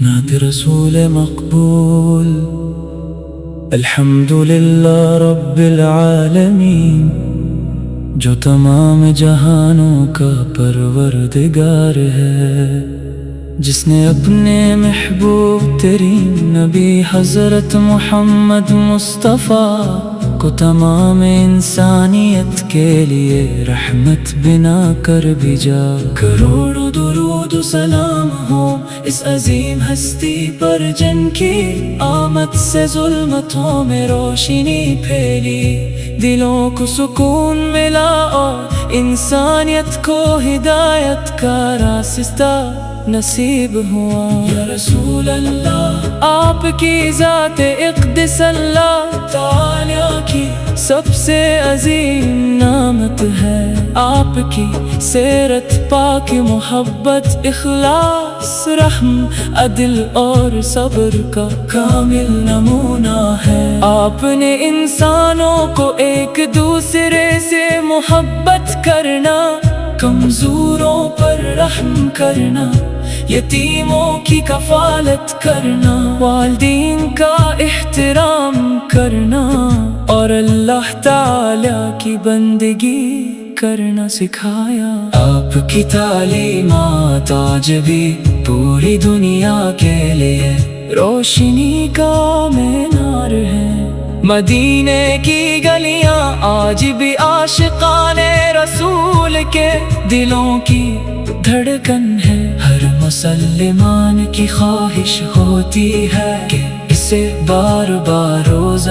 نعت رسول مقبول، الحمد للہ رب العالمین، جو تمام جہانوں کا پروردگار ہے، جس نے اپنے محبوب ترین نبی حضرت محمد مصطفیٰ کو تمام انسانیت کے لیے رحمت بنا کر بھیجا۔ کروڑوں درود و سلام ہو اس عظیم ہستی پر، جن کی آمد سے ظلمتوں میں روشنی پھیلی، دلوں کو سکون ملا اور انسانیت کو ہدایت کا راستہ نصیب ہوا۔ یا رسول اللہ، آپ کی ذات اقدس اللہ تعالیٰ کی سب سے عظیم نعمت ہے۔ آپ کی سیرت پاک، محبت، اخلاص، رحم، عدل اور صبر کا کامل نمونہ ہے۔ آپ نے انسانوں کو ایک دوسرے سے محبت کرنا، کمزوروں پر رحم کرنا، یتیموں کی کفالت کرنا، والدین کا احترام کرنا اور اللہ تعالیٰ کی بندگی کرنا سکھایا۔ آپ کی تعلیمات آج بھی پوری دنیا کے لیے روشنی کا مینار ہے۔ مدینے کی گلیاں آج بھی عاشقان رسول کے دلوں کی دھڑکن ہے۔ ہر مسلمان کی خواہش ہوتی ہے کہ اسے بار بار روضہ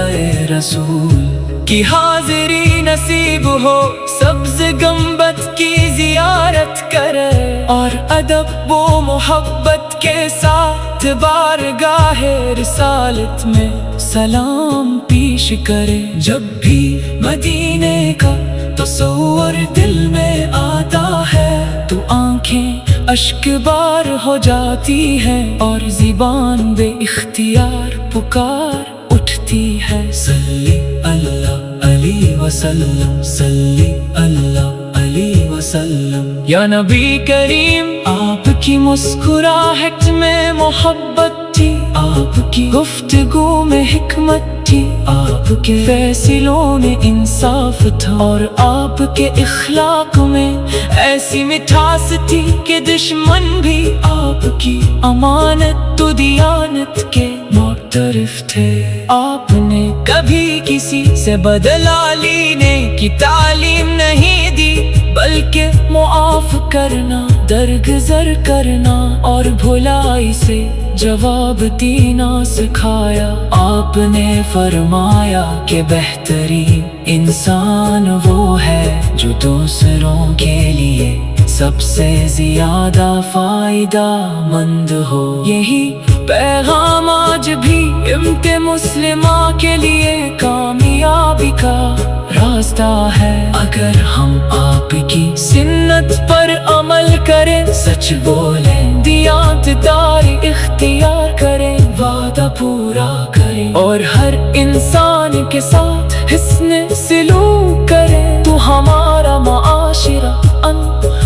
رسول کی حاضری نصیب ہو، سبز گنبد کی زیارت کرے اور ادب و محبت کے ساتھ بارگاہ رسالت میں سلام پیش کرے۔ جب بھی مدینے کا تصور دل میں آتا ہے تو آنکھیں اشک بار ہو جاتی ہے اور زبان بے اختیار پکار اٹھتی ہے۔ صلی اللہ علیہ وسلم، صلی اللہ علیہ وسلم۔ یا نبی کریم، آپ کی مسکراہٹ میں محبت تھی، آپ کی گفتگو میں حکمت تھی، آپ کے فیصلوں میں انصاف تھا اور آپ کے اخلاق میں ایسی مٹھاس تھی کہ دشمن بھی آپ کی امانت و دیانت کے معترف تھے۔ آپ نے کبھی کسی سے بدلہ لینے کی تعلیم نہیں دی، بلکہ معاف کرنا، درگزر کرنا اور بھلائی سے جواب دینا سکھایا۔ آپ نے فرمایا کہ بہترین انسان وہ ہے جو دوسروں کے لیے سب سے زیادہ فائدہ مند ہو۔ یہی پیغام آج بھی امت مسلمہ کے لیے کامیابی کا راستہ ہے۔ اگر ہم آپ کی سنت پر عمل کریں، سچ بولیں، دیانت داری اختیار کریں، وعدہ پورا کریں اور ہر انسان کے ساتھ حسن سلوک کریں، تو ہمارا معاشرہ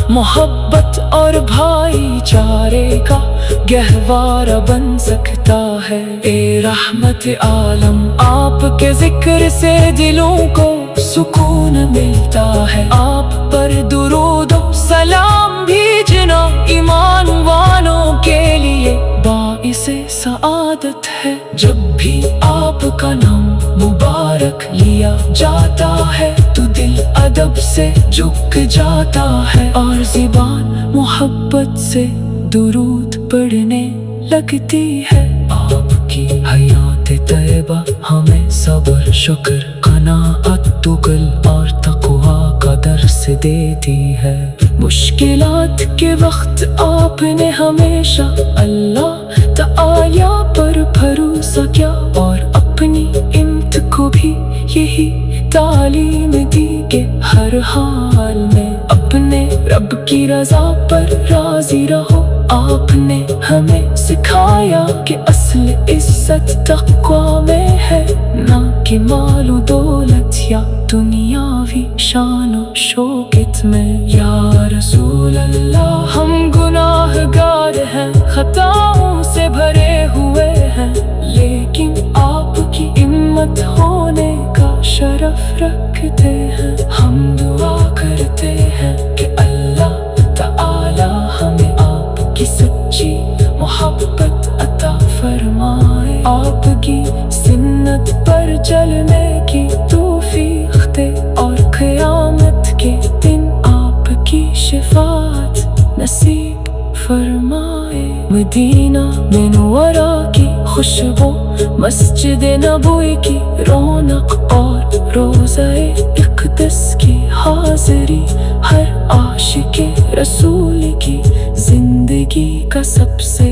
محبت اور بھائی چارے کا گہوارہ بن سکتا ہے۔ اے رحمت عالم، آپ کے ذکر سے دلوں کو سکون ملتا ہے۔ آپ پر درود و سلام بھیجنا ایمان والوں کے لیے باعث سعادت ہے۔ جب بھی آپ کا نام مبارک لیا جاتا ہے تو دل ادب سے جھک جاتا ہے اور زبان محبت سے درود پڑھنے لگتی ہے۔ آپ کی حیات طیبہ ہمیں صبر، شکر، قناعت، تقوی اور تقویٰ کا درس دیتی ہے۔ مشکلات کے وقت آپ نے ہمیشہ اللہ تعالیٰ پر بھروسہ کیا اور اپنی امت کو بھی یہی تعلیم دی کہ ہر حال میں اپنے رب کی رضا پر راضی رہو۔ آپ نے ہمیں سکھایا کہ اصل عزت تقویٰ میں ہے، نہ کہ مال و دولت یا دنیاوی شان و شوکت میں۔ یا رسول اللہ، ہم گناہ شرف رکھتے ہیں، ہم دعا کرتے ہیں کہ اللہ تعالی ہمیں آپ کی سچی محبت عطا فرمائے، آپ کی سنت پر چلنے کی توفیق دے، اور قیامت کے دن آپ کی شفاعت نصیب فرمائے۔ مدینہ منورہ کی خوشبو، مسجد نبوی کی رونق اور روضہ اقدس کی حاضری، ہر عاشق رسول کی زندگی کا سب سے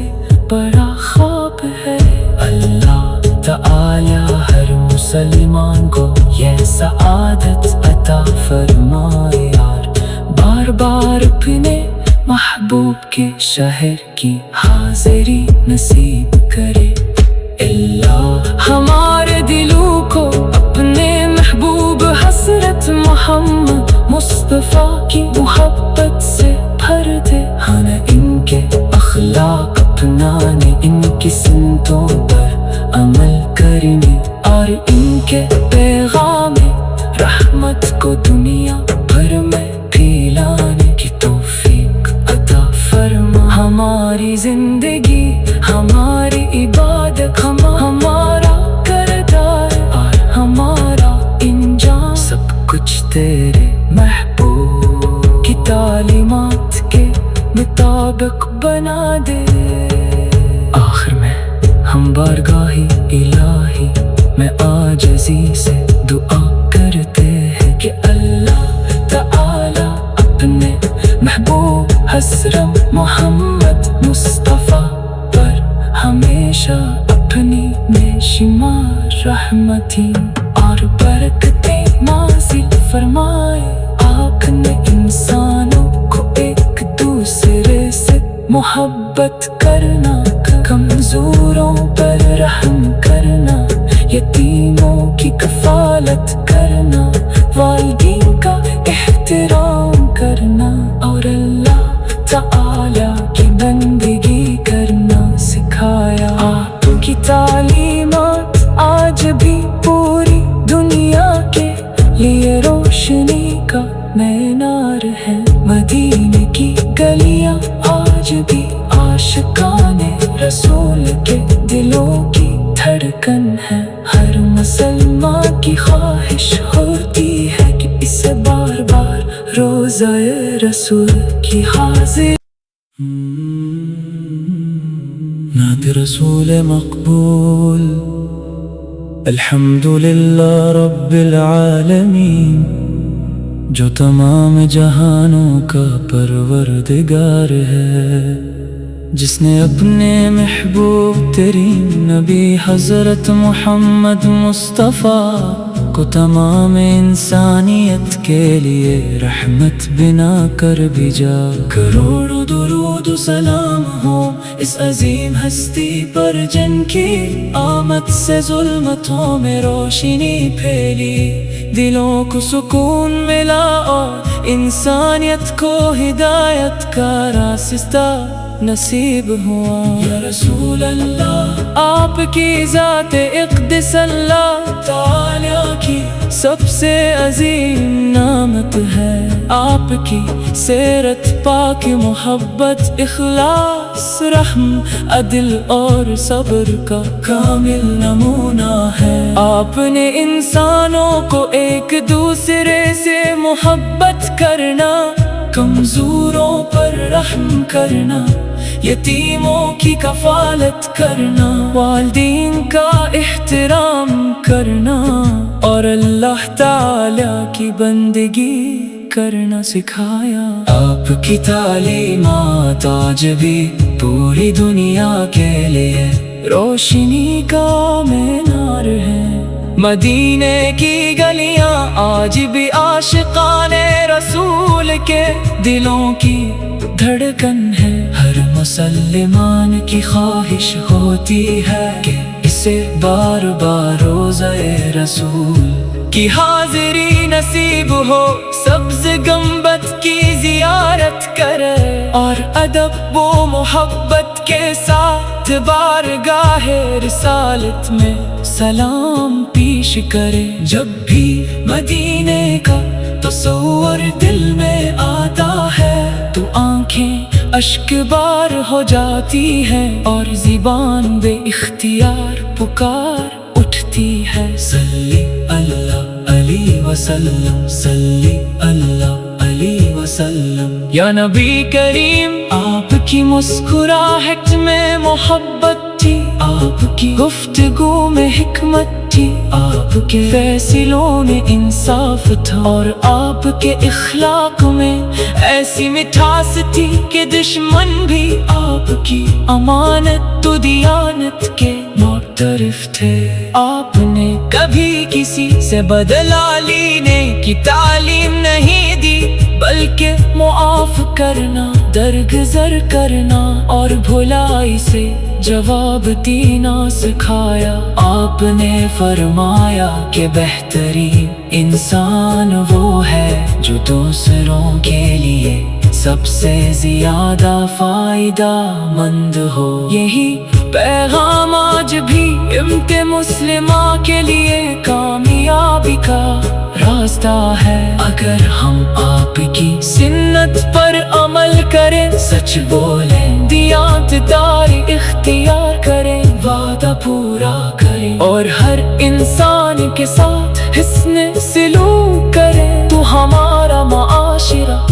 بڑا خواب ہے۔ اللہ تعالی ہر مسلمان کو یہ سعادت عطا فرمائے، یار بار بار اپنے محبوب کے شہر کی حاضری نصیب کرے۔ اللہ ہمارے دلوں کو اپنے محبوب حضرت محمد مصطفیٰ کی محبت سے بھر دے، ہم ان کے اخلاق اپنانے، ان کی سنتوں پر عمل کرنے، اور ان کے پیغام رحمت کو دنیا بھر میں پھیلانے کی توفیق عطا فرما۔ ہماری زندگی، ہماری عبادت، ہمارا کردار اور ہمارا انجام، سب کچھ تیرے محبوب کی تعلیمات کے مطابق بنا دے۔ آخر میں ہم بارگاہ الہی میں عاجزی سے دعا کرتے ہیں کہ اللہ تعالی اپنے محبوب حضرت محمد مصطفیٰ پر ہمیشہ اپنی بے شمار رحمتی اور برکتیں نازل فرمائے۔ آپ نے انسانوں کو ایک دوسرے سے محبت کرنا، کمزوروں پر رحم کرنا، یتیموں کی کفالت کرنا، والدین کا احترام کرنا، اور اللہ تعالی کی بندگی کرنا سکھایا۔ آپ کی تعلیمات آج بھی پوری دنیا کے لیے روشنی کا مینار ہے۔ مدینے کی گلیاں آج بھی عاشقان رسول کے دلوں کی دھڑکن ہے، ہر مسلمان کی خواہش ہوتی ہے کہ اسے بار بار روضہ رسول کی حاضر۔ نعت رسول مقبول، الحمدللہ رب العالمین، جو تمام جہانوں کا پروردگار ہے، جس نے اپنے محبوب ترین نبی حضرت محمد مصطفیٰ کو تمام انسانیت کے لیے رحمت بنا کر بھیجا۔ کروڑوں درود و سلام ہو اس عظیم ہستی پر، جن کی آمد سے ظلمتوں میں روشنی پھیلی، دلوں کو سکون ملا اور انسانیت کو ہدایت کا راستہ نصیب ہوا۔ یا رسول اللہ، آپ کی ذات اقدس اللہ تعالی کی سب سے عظیم نعمت ہے، آپ کی سیرت پاک، محبت، اخلاص، رحم، عدل اور صبر کا کامل نمونہ ہے۔ آپ نے انسانوں کو ایک دوسرے سے محبت کرنا، کمزوروں پر رحم کرنا، یتیموں کی کفالت کرنا، والدین کا احترام کرنا، اور اللہ تعالی کی بندگی کرنا سکھایا۔ آپ کی تعلیمات آج بھی پوری دنیا کے لیے روشنی کا مینار ہے۔ مدینے کی گلیاں آج بھی عاشقان رسول کے دلوں کی دھڑکن ہے، ہر مسلمان کی خواہش ہوتی ہے کہ اسے بار بار روضہ رسول کی حاضری نصیب ہو۔ سبز گنبد کی زیارت کرے اور ادب و محبت کے ساتھ بارگاہ رسالت میں سلام پیش کرے۔ جب بھی مدینے کا تصور دل میں آتا ہے تو آنکھیں اشک بار ہو جاتی ہیں اور زبان بے اختیار پکار اٹھتی ہے۔ صلی اللہ علیہ وسلم، صلی اللہ علیہ وسلم۔ یا نبی کریم، آپ کی مسکراہٹ میں محبت تھی، آپ کی گفتگو میں حکمت تھی، آپ کے فیصلوں میں انصاف تھا اور آپ کے اخلاق میں ایسی مٹھاس تھی کہ دشمن بھی آپ کی امانت و دیانت کے معترف تھے۔ آپ نے کبھی کسی سے بدلہ لینے کی تعلیم نہیں دی، بلکہ معاف کرنا، درگزر کرنا اور بھلائی سے جواب دینا سکھایا۔ آپ نے فرمایا کہ بہترین انسان وہ ہے جو دوسروں کے لیے سب سے زیادہ فائدہ مند ہو۔ یہی پیغام آج بھی امت مسلمہ کے لیے کامیابی کا راستہ ہے۔ اگر ہم آپ کی سنت پر عمل کریں، سچ بولیں، دیانت داری اختیار کریں، وعدہ پورا کریں اور ہر انسان کے ساتھ حسن سلوک کریں، تو ہمارا معاشرہ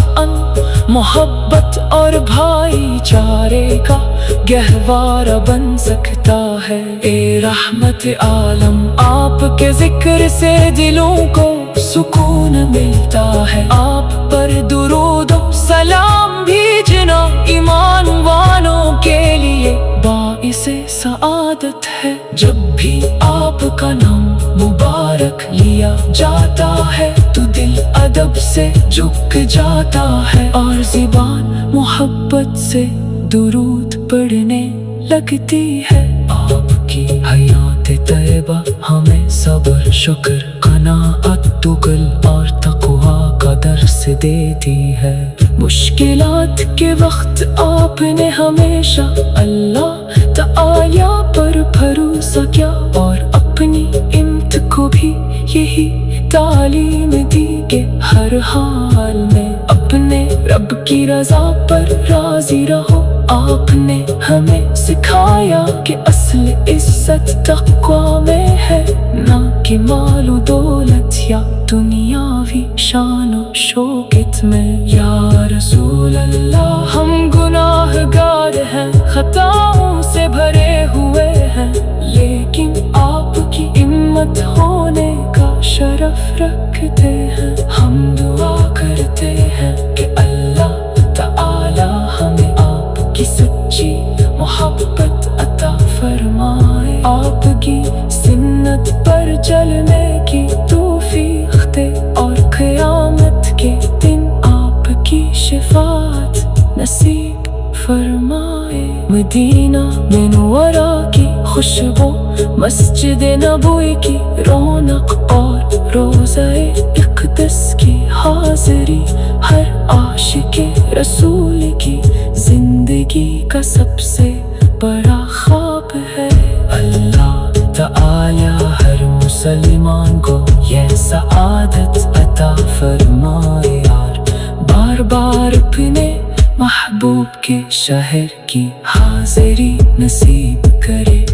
محبت اور بھائی چارے کا گہوارہ بن سکتا ہے۔ اے رحمت عالم، آپ کے ذکر سے دلوں کو سکون ملتا ہے۔ آپ پر درود و سلام بھیجنا ایمان والوں کے لیے باعث سعادت ہے۔ جب بھی آپ کا نام مبارک لیا جاتا ہے تو دل ادب سے جھک جاتا ہے اور زبان محبت سے درود پڑھنے لگتی ہے۔ آپ کی حیات طیبہ ہمیں صبر، شکر، قناعت، تقل اور تقوی کا درس دیتی ہے۔ مشکلات کے وقت آپ نے ہمیشہ اللہ تعالی پر بھروسہ کیا اور اپنی امت کو بھی یہی تعلیم دی کہ ہر حال میں اپنے رب کی رضا پر راضی رہو۔ آپ نے ہمیں سکھایا کہ اصل عزت تقوی میں ہے، نہ کہ مال و دولت یا دنیاوی شان و شوکت میں۔ یا رسول اللہ، ہم گناہگار ہیں، خطاؤں سے بھرے ہوئے ہیں، لیکن آپ کی امت ہونے کا شرف رکھتے ہیں۔ ہم دعا کرتے ہیں کہ اللہ تعالی ہمیں آپ کی سچی محبت عطا فرمائے، آپ کی سنت پر چلنے کی توفیق دے اور قیامت کے دن آپ کی شفاعت نصیب فرمائے۔ مدینہ منورہ کی خوشبو، مسجد نبوی کی رونق اور روضہ اقدس کی حاضری ہر عاشق رسول کی زندگی کا سب سے بڑا خواب ہے۔ اللہ تعالی ہر مسلمان کو یہ سعادت عطا فرمائے اور بار بار اپنے محبوب کے شہر کی حاضری نصیب کرے۔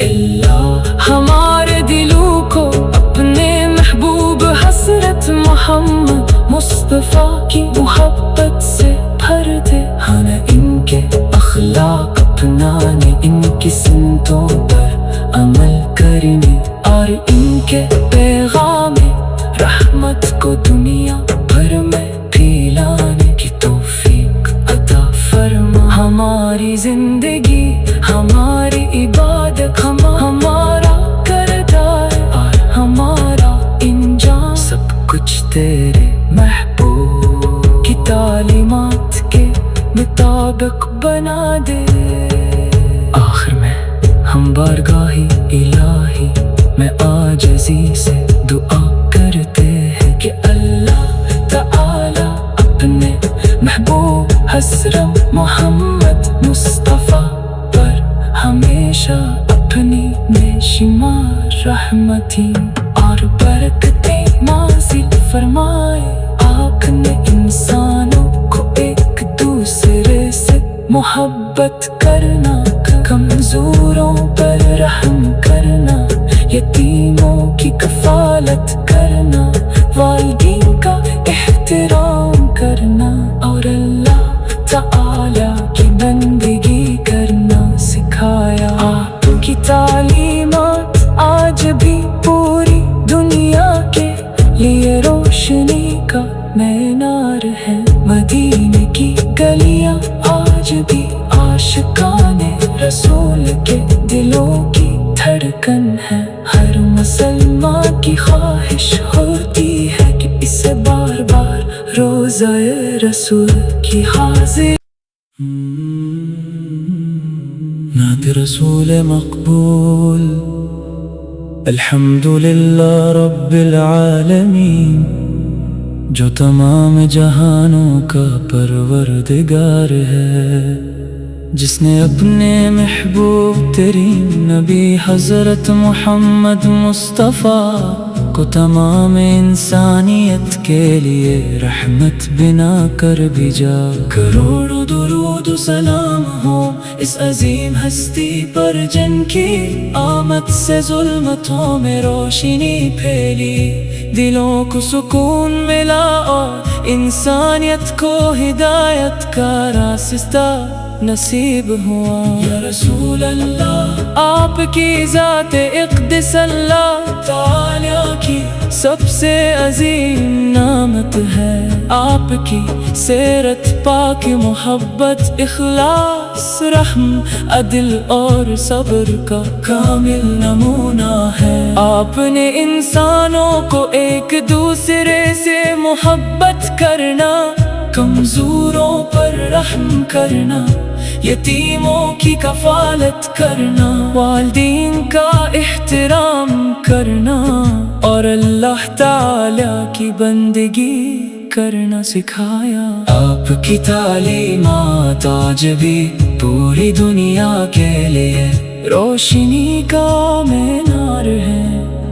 اللہ ہمارے دلوں کو اپنے محبوب حضرت محمد مصطفیٰ کی محبت سے بھر دے، ہمیں ان کے اخلاق اپنانے، ان کی سنتوں پر عمل کرنے اور ان کے پیغام رحمت کو دنیا بھر میں پھیلانے کی توفیق عطا فرما۔ ہماری زندگی، ہماری عبادت، ہمارا کردار اور ہمارا انجام سب کچھ تیرے محبوب کی تعلیمات کے مطابق بنا دے۔ آخر میں ہم بارگاہ الہی میں عاجزی سے دعا کرتے ہیں کہ اللہ تعالی حسرت محمد مصطفیٰ پر ہمیشہ اپنی بے شمار رحمتیں اور برکتیں نازل فرمائے۔ آپ نے انسانوں کو ایک دوسرے سے محبت کرنا، کمزوروں پر رحم کرنا، یتیموں کی کفالت کرنا، والدین کا احترام کرنا اور اللہ تعالی کی بندگی کرنا سکھایا۔ آپ کی تعلیمات آج بھی پوری دنیا کے لیے روشنی کا مینار ہے۔ مدینے کی گلیاں آج بھی عاشقان رسول کے دلوں کی دھڑکن ہے۔ ہر مسلمان کی خواہش ہوتی ہے کہ اسے بار بار روضہ رسول کی حاضر۔ نعت رسول مقبول، الحمدللہ رب العالمین، جو تمام جہانوں کا پروردگار ہے، جس نے اپنے محبوب ترین نبی حضرت محمد مصطفیٰ کو تمام انسانیت کے لیے رحمت بنا کر بھیجا۔ کروڑوں درود و سلام ہو اس عظیم ہستی پر جن کی آمد سے ظلمتوں میں روشنی پھیلی، دلوں کو سکون ملا اور انسانیت کو ہدایت کا راستہ نصیب ہوا۔ یا رسول اللہ، آپ کی ذات اقدس اللہ تعالی کی سب سے عظیم نعمت ہے۔ آپ کی سیرت پاک، محبت، اخلاص، رحم، عدل اور صبر کا کامل نمونہ ہے۔ آپ نے انسانوں کو ایک دوسرے سے محبت کرنا، کمزوروں پر رحم کرنا، یتیموں کی کفالت کرنا، والدین کا احترام کرنا اور اللہ تعالی کی بندگی کرنا سکھایا۔ آپ کی تعلیمات آج بھی پوری دنیا کے لیے روشنی کا مینار ہے۔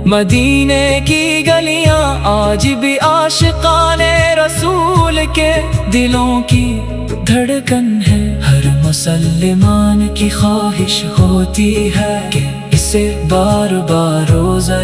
مدینے کی گلیاں آج بھی عاشقان رسول کے دلوں کی دھڑکن ہے۔ ہر مسلمان کی خواہش ہوتی ہے کہ اسے بار بار روضہ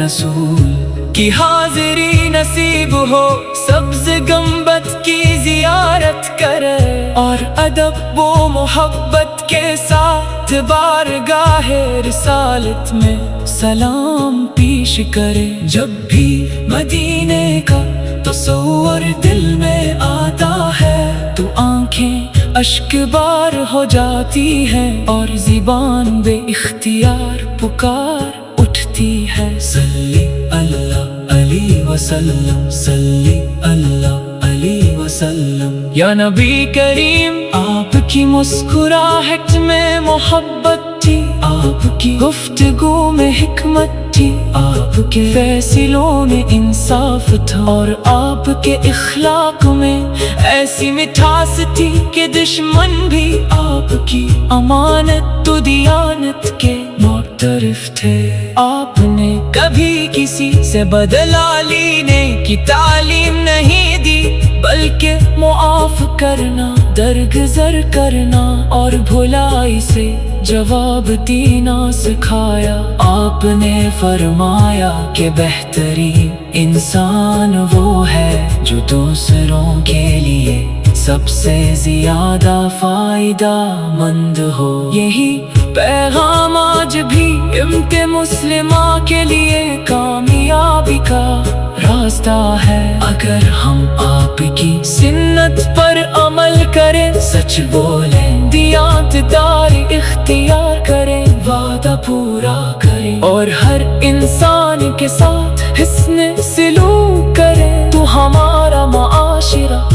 رسول کی حاضری نصیب ہو، سبز گنبد کی زیارت کرے اور ادب و محبت کے ساتھ بارگاہ رسالت میں سلام پیش کرے۔ جب بھی مدینے کا تصور دل میں آتا ہے تو آنکھیں اشک بار ہو جاتی ہے اور زبان بے اختیار پکار اٹھتی ہے۔ صلی اللہ علیہ وسلم، صلی اللہ علیہ وسلم۔ یا نبی کریم، آپ کی مسکراہٹ میں محبت تھی، آپ کی گفتگو میں حکمت تھی، آپ کے فیصلوں میں انصاف تھا اور آپ کے اخلاق میں ایسی مٹھاس تھی کہ دشمن بھی آپ کی امانت و دیانت کے معترف تھے۔ آپ نے کبھی کسی سے بدلہ لینے کی تعلیم نہیں دی، بلکہ معاف کرنا، درگزر کرنا اور بھلائی سے جواب دینا سکھایا۔ آپ نے فرمایا کہ بہترین انسان وہ ہے جو دوسروں کے لیے سب سے زیادہ فائدہ مند ہو۔ یہی پیغام آج بھی امت مسلمہ کے لیے کامیابی کا راستہ ہے۔ اگر ہم آپ کی سنت پر عمل کریں، سچ بولیں، دیانت داری اختیار کریں، وعدہ پورا کریں اور ہر انسان کے ساتھ حسن سلوک کریں، تو ہمارا معاشرہ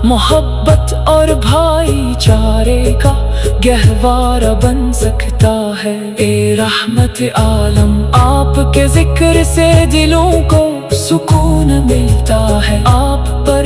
محبت اور بھائی چارے کا گہوارہ بن سکتا ہے۔ اے رحمت عالم، آپ کے ذکر سے دلوں کو سکون ملتا ہے۔ آپ پر